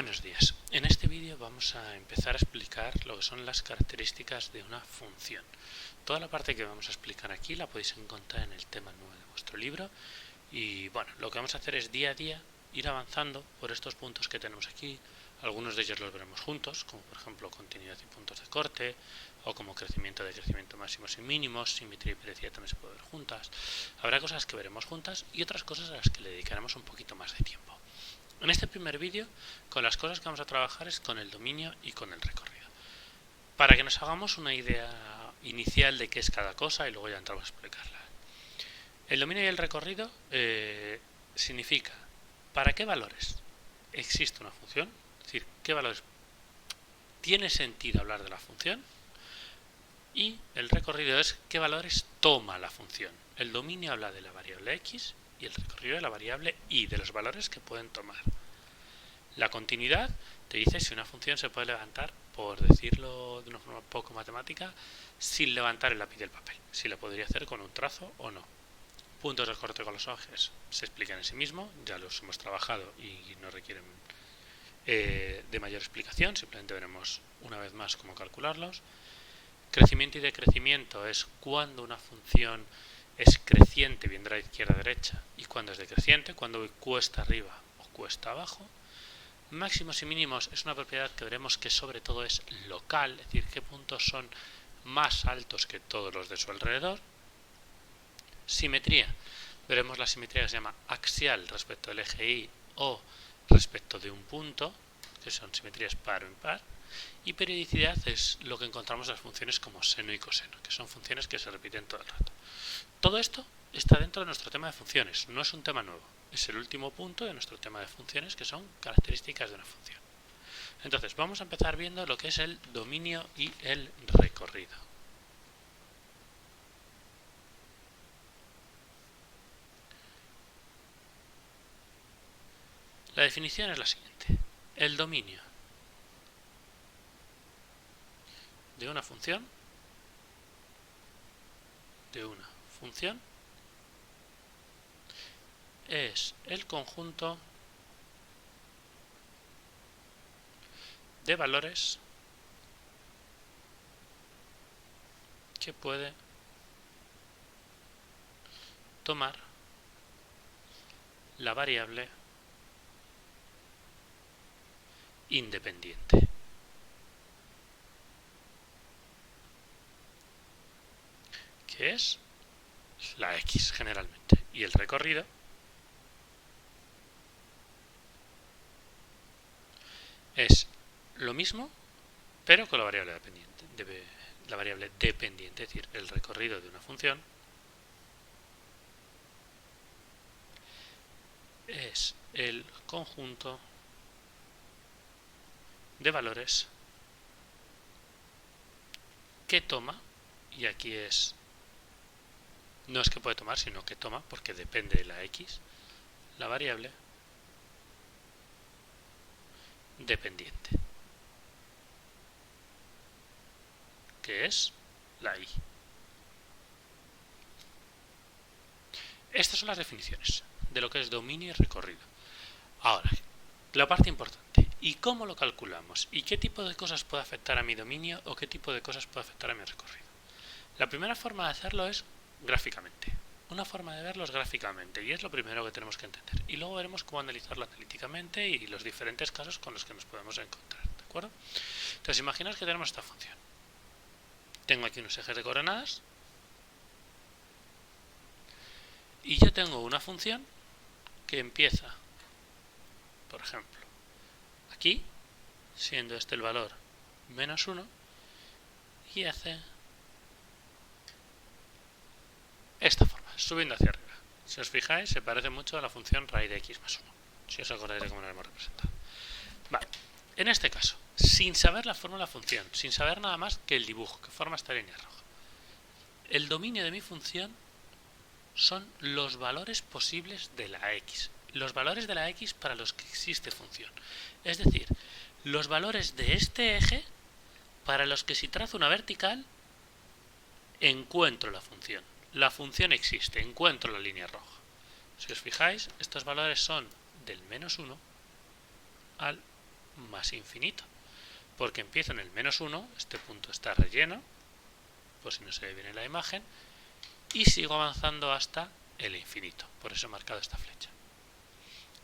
Buenos días. En este vídeo vamos a empezar a explicar lo que son las características de una función. Toda la parte que vamos a explicar aquí la podéis encontrar en el tema 9 de vuestro libro. Y bueno, lo que vamos a hacer es día a día ir avanzando por estos puntos que tenemos aquí. Algunos de ellos los veremos juntos, como por ejemplo continuidad y puntos de corte, o como crecimiento de crecimiento máximos y mínimos, simetría y periodicidad también se puede ver juntas. Habrá cosas que veremos juntas y otras cosas a las que le dedicaremos un poquito más de tiempo. En este primer vídeo, con las cosas que vamos a trabajar es con el dominio y con el recorrido. Para que nos hagamos una idea inicial de qué es cada cosa y luego ya entramos a explicarla. El dominio y el recorrido significa para qué valores existe una función, es decir, qué valores tiene sentido hablar de la función, y el recorrido es qué valores toma la función. El dominio habla de la variable x y el recorrido de la variable y, de los valores que pueden tomar. La continuidad te dice si una función se puede levantar, por decirlo de una forma poco matemática, sin levantar el lápiz del papel, si la podría hacer con un trazo o no. Puntos de corte con los ejes se explican en sí mismo, ya los hemos trabajado y no requieren de mayor explicación, simplemente veremos una vez más cómo calcularlos. Crecimiento y decrecimiento es cuando una función es creciente, vendrá de izquierda a derecha, y cuando es decreciente, cuando cuesta arriba o cuesta abajo. Máximos y mínimos es una propiedad que veremos que sobre todo es local, es decir, qué puntos son más altos que todos los de su alrededor. Simetría, veremos la simetría que se llama axial respecto del eje Y o respecto de un punto, que son simetrías par o impar. Y periodicidad es lo que encontramos en las funciones como seno y coseno, que son funciones que se repiten todo el rato. Todo esto está dentro de nuestro tema de funciones, no es un tema nuevo. Es el último punto de nuestro tema de funciones, que son características de una función. Entonces, vamos a empezar viendo lo que es el dominio y el recorrido. La definición es la siguiente. El dominio de una función es el conjunto de valores que puede tomar la variable independiente. Que es la x generalmente. Y el recorrido es lo mismo, pero con la variable dependiente, es decir, el recorrido de una función es el conjunto de valores que toma, y aquí no es que puede tomar, sino que toma, porque depende de la x, la variable dependiente, que es la y. Estas son las definiciones de lo que es dominio y recorrido. Ahora, la parte importante, ¿y cómo lo calculamos? ¿Y qué tipo de cosas puede afectar a mi dominio o qué tipo de cosas puede afectar a mi recorrido? La primera forma de hacerlo es gráficamente. Una forma de verlo es gráficamente, y es lo primero que tenemos que entender. Y luego veremos cómo analizarlo analíticamente y los diferentes casos con los que nos podemos encontrar, ¿de acuerdo? Entonces, imaginaos que tenemos esta función. Tengo aquí unos ejes de coordenadas y yo tengo una función que empieza, por ejemplo, aquí, siendo este el valor menos 1, y hace esta forma, subiendo hacia arriba. Si os fijáis, se parece mucho a la función raíz de x más 1, si os acordáis de cómo la hemos representado. Vale, en este caso, sin saber la forma de la función, sin saber nada más que el dibujo, que forma esta línea roja, el dominio de mi función son los valores posibles de la x. Los valores de la x para los que existe función. Es decir, los valores de este eje para los que si trazo una vertical encuentro la función. La función existe, encuentro la línea roja. Si os fijáis, estos valores son del menos 1 al más infinito, porque empiezo en el -1, este punto está relleno, por si no se ve bien en la imagen, y sigo avanzando hasta el infinito, por eso he marcado esta flecha.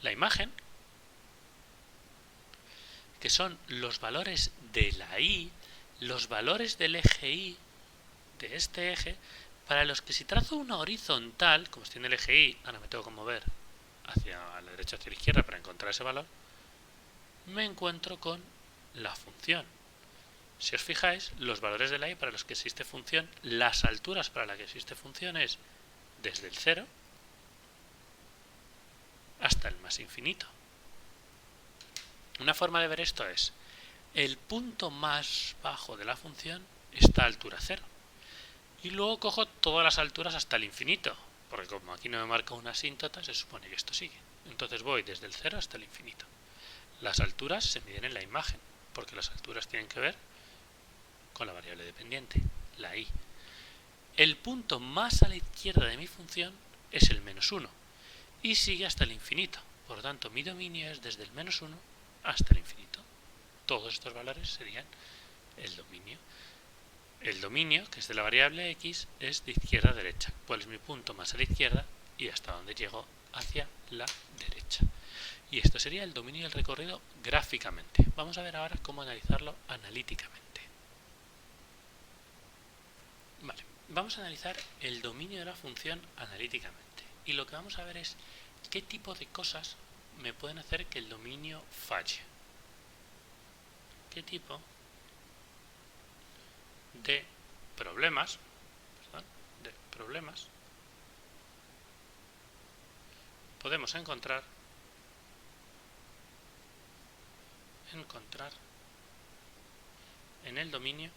La imagen, que son los valores de la y, los valores del eje y, de este eje, para los que si trazo una horizontal, como estoy en el eje y, ahora me tengo que mover hacia la derecha o hacia la izquierda para encontrar ese valor, me encuentro con la función. Si os fijáis, los valores de la y para los que existe función, las alturas para las que existe función es desde el 0 hasta el más infinito. Una forma de ver esto es, el punto más bajo de la función está a altura 0. Y luego cojo todas las alturas hasta el infinito, porque como aquí no me marca una asíntota, se supone que esto sigue. Entonces voy desde el 0 hasta el infinito. Las alturas se miden en la imagen, porque las alturas tienen que ver con la variable dependiente, la y. El punto más a la izquierda de mi función es el -1 y sigue hasta el infinito. Por lo tanto, mi dominio es desde el -1 hasta el infinito. Todos estos valores serían el dominio. El dominio, que es de la variable x, es de izquierda a derecha. ¿Cuál es mi punto más a la izquierda? Y hasta donde llego hacia la derecha. Y esto sería el dominio del recorrido gráficamente. Vamos a ver ahora cómo analizarlo analíticamente. Vale, vamos a analizar el dominio de la función analíticamente. Y lo que vamos a ver es qué tipo de cosas me pueden hacer que el dominio falle. ¿Qué tipo de problemas, podemos encontrar en el dominio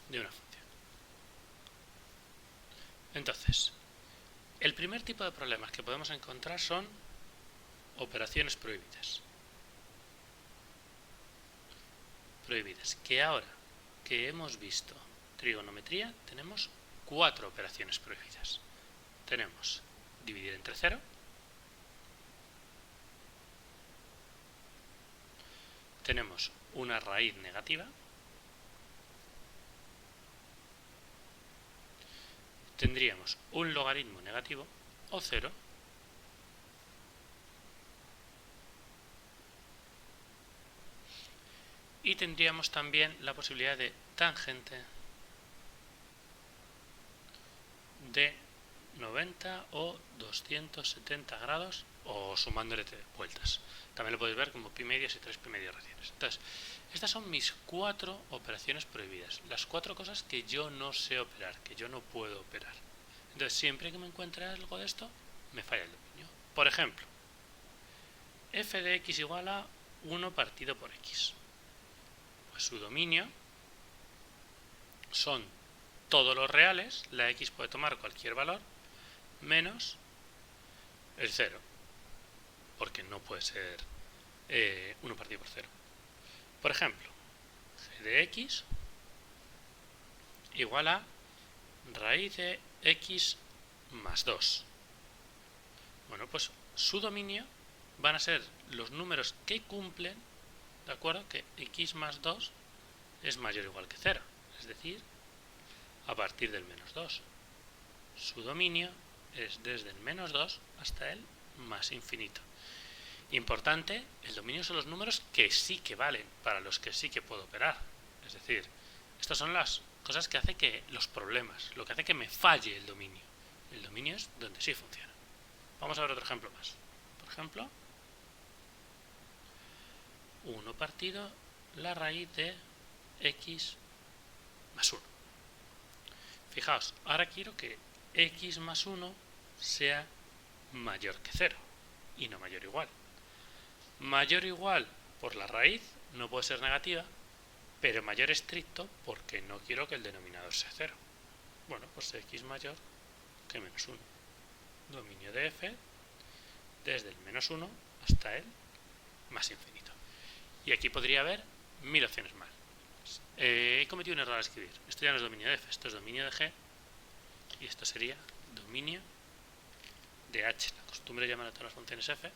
de una función? Entonces, el primer tipo de problemas que podemos encontrar son operaciones prohibidas. Que ahora que hemos visto trigonometría, tenemos 4 operaciones prohibidas. Tenemos dividir entre 0, tenemos una raíz negativa, tendríamos un logaritmo negativo o 0, y tendríamos también la posibilidad de tangente de 90 o 270 grados o sumándole vueltas. También lo podéis ver como pi medios y 3 pi medios radianes. Entonces, estas son mis 4 operaciones prohibidas. Las 4 cosas que yo no sé operar, que yo no puedo operar. Entonces, siempre que me encuentre algo de esto, me falla el dominio. Por ejemplo, f de x igual a 1 partido por x. Pues su dominio son todos los reales, la x puede tomar cualquier valor, menos el 0, porque no puede ser 1 partido por 0. Por ejemplo, g de x igual a raíz de x más 2. Bueno, pues su dominio van a ser los números que cumplen, ¿de acuerdo? Que x más 2 es mayor o igual que 0, es decir, a partir del -2. Su dominio es desde el -2 hasta el más infinito. Importante, el dominio son los números que sí que valen, para los que sí que puedo operar. Es decir, estas son las cosas que hace que los problemas, lo que hace que me falle el dominio. El dominio es donde sí funciona. Vamos a ver otro ejemplo más. Por ejemplo, 1 partido la raíz de x más 1. Fijaos, ahora quiero que x más 1 sea mayor que 0 y no mayor o igual. Mayor o igual por la raíz no puede ser negativa, pero mayor estricto porque no quiero que el denominador sea 0. Bueno, pues x mayor que -1. Dominio de f desde el -1 hasta el más infinito. Y aquí podría haber 1000 opciones más. He cometido un error al escribir. Esto ya no es dominio de f, esto es dominio de g. Y esto sería dominio de h. La costumbre de llamar a todas las funciones f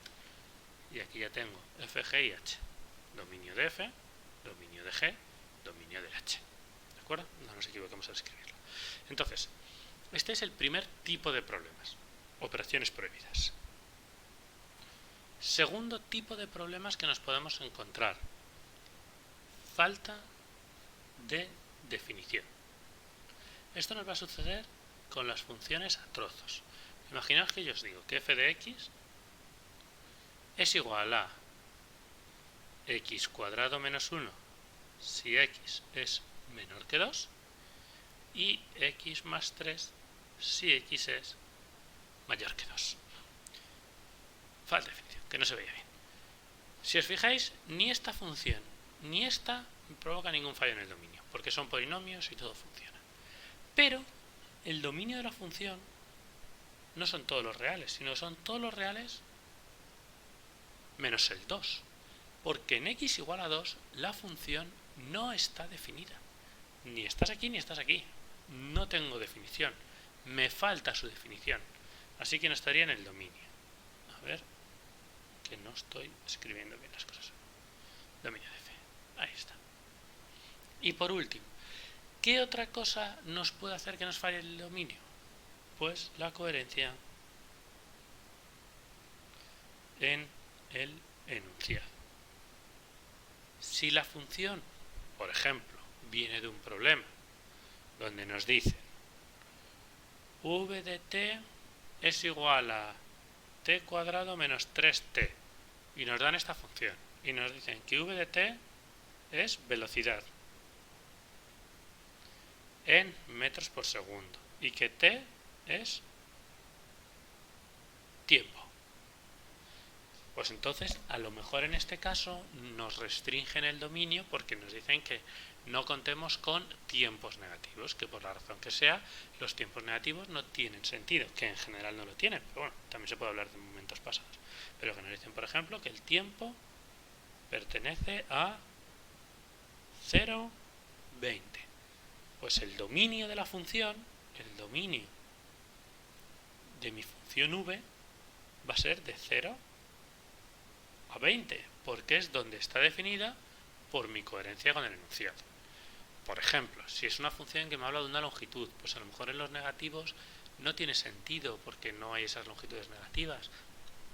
Y aquí ya tengo f, g y h. Dominio de f, dominio de g, dominio de h. ¿De acuerdo? No nos equivoquemos al escribirlo. Entonces, este es el primer tipo de problemas. Operaciones prohibidas. Segundo tipo de problemas que nos podemos encontrar. Falta de definición. Esto nos va a suceder con las funciones a trozos. Imaginaos que yo os digo que f de x es igual a x cuadrado menos 1 si x es menor que 2 y x más 3 si x es mayor que 2. Falta de definición, que no se veía bien. Si os fijáis, ni esta función ni esta provoca ningún fallo en el dominio, porque son polinomios y todo funciona. Pero el dominio de la función no son todos los reales, sino son todos los reales menos el 2. Porque en x igual a 2 la función no está definida. Ni estás aquí ni estás aquí. No tengo definición. Me falta su definición. Así que no estaría en el dominio. A ver, que no estoy escribiendo bien las cosas. Dominio de f. Ahí está. Y por último, ¿qué otra cosa nos puede hacer que nos falle el dominio? Pues la coherencia en el enunciado. Si la función, por ejemplo, viene de un problema donde nos dice v de t es igual a t cuadrado menos 3t y nos dan esta función y nos dicen que v de t es velocidad en metros por segundo y que t es tiempo. Pues entonces, a lo mejor en este caso nos restringen el dominio porque nos dicen que no contemos con tiempos negativos, que por la razón que sea, los tiempos negativos no tienen sentido, que en general no lo tienen, pero bueno, también se puede hablar de momentos pasados. Pero que nos dicen, por ejemplo, que el tiempo pertenece a 0,20. Pues el dominio de la función, el dominio de mi función v, va a ser de 0 a 20, porque es donde está definida por mi coherencia con el enunciado. Por ejemplo, si es una función que me habla de una longitud, pues a lo mejor en los negativos no tiene sentido porque no hay esas longitudes negativas.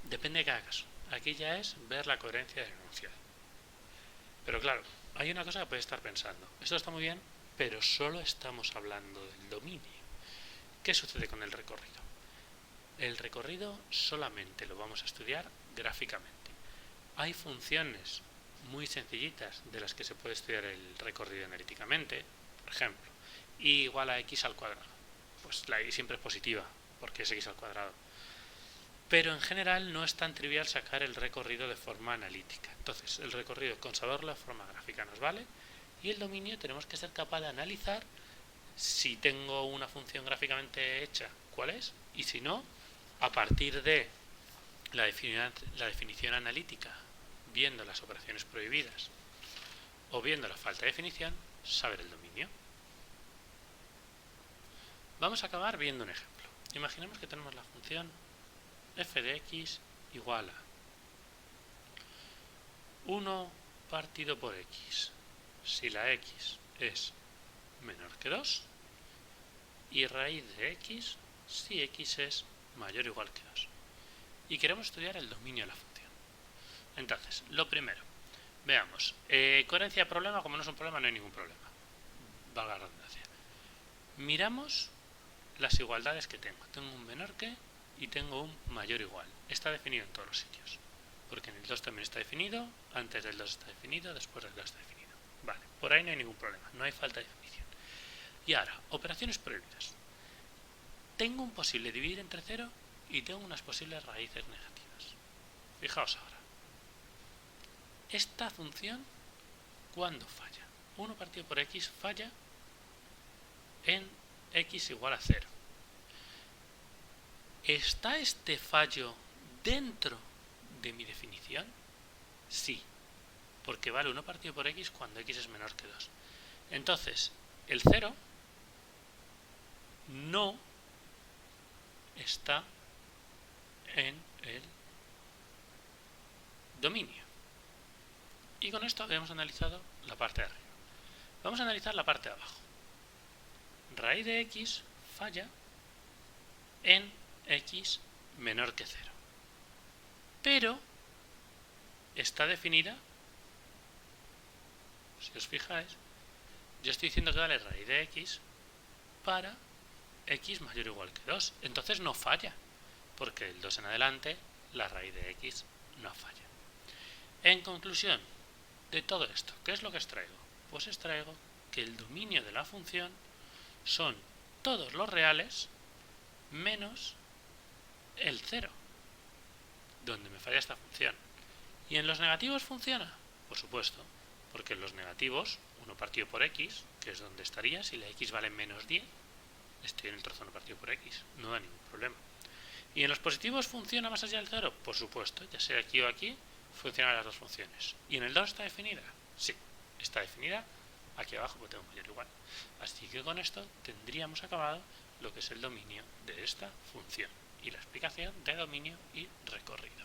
Depende de cada caso. Aquí ya es ver la coherencia del enunciado. Pero claro, hay una cosa que puedes estar pensando. Esto está muy bien, pero solo estamos hablando del dominio. ¿Qué sucede con el recorrido? El recorrido solamente lo vamos a estudiar gráficamente. Hay funciones muy sencillitas de las que se puede estudiar el recorrido analíticamente. Por ejemplo, y igual a x al cuadrado. Pues la y siempre es positiva, porque es x al cuadrado. Pero en general no es tan trivial sacar el recorrido de forma analítica. Entonces, el recorrido con saberlo de forma gráfica nos vale. Y el dominio tenemos que ser capaz de analizar si tengo una función gráficamente hecha, cuál es, y si no, a partir de la definición analítica, viendo las operaciones prohibidas o viendo la falta de definición, saber el dominio. Vamos a acabar viendo un ejemplo. Imaginemos que tenemos la función f de x igual a 1 partido por x si la x es menor que 2 y raíz de x si x es mayor o igual que 2. Y queremos estudiar el dominio de la función. Entonces, lo primero, veamos, coherencia de problema, como no es un problema, no hay ningún problema, valga la redundancia. Miramos las igualdades que tengo. Tengo un menor que y tengo un mayor o igual. Está definido en todos los sitios, porque en el 2 también está definido, antes del 2 está definido, después del 2 está definido. Vale, por ahí no hay ningún problema, no hay falta de definición. Y ahora, operaciones prohibidas. Tengo un posible dividir entre 0 y tengo unas posibles raíces negativas. Fijaos ahora. Esta función, ¿cuándo falla? 1 partido por x falla en x igual a 0. ¿Está este fallo dentro de mi definición? Sí, porque vale 1 partido por x cuando x es menor que 2. Entonces, el 0 no está en el dominio. Y con esto habíamos analizado la parte de arriba. Vamos a analizar la parte de abajo. Raíz de x falla en x menor que 0. Pero está definida, si os fijáis, yo estoy diciendo que vale raíz de x para x mayor o igual que 2. Entonces no falla, porque el 2 en adelante, la raíz de x no falla. En conclusión de todo esto, ¿qué es lo que extraigo? Pues extraigo que el dominio de la función son todos los reales menos el 0, donde me falla esta función. ¿Y en los negativos funciona? Por supuesto, porque en los negativos, 1 partido por x, que es donde estaría, si la x vale menos 10, estoy en el trozo 1 partido por x, no da ningún problema. ¿Y en los positivos funciona más allá del 0? Por supuesto, ya sea aquí o aquí, funcionan las dos funciones. ¿Y en el 2 está definida? Sí, está definida. Aquí abajo pues tengo mayor o igual. Así que con esto tendríamos acabado lo que es el dominio de esta función y la explicación de dominio y recorrido.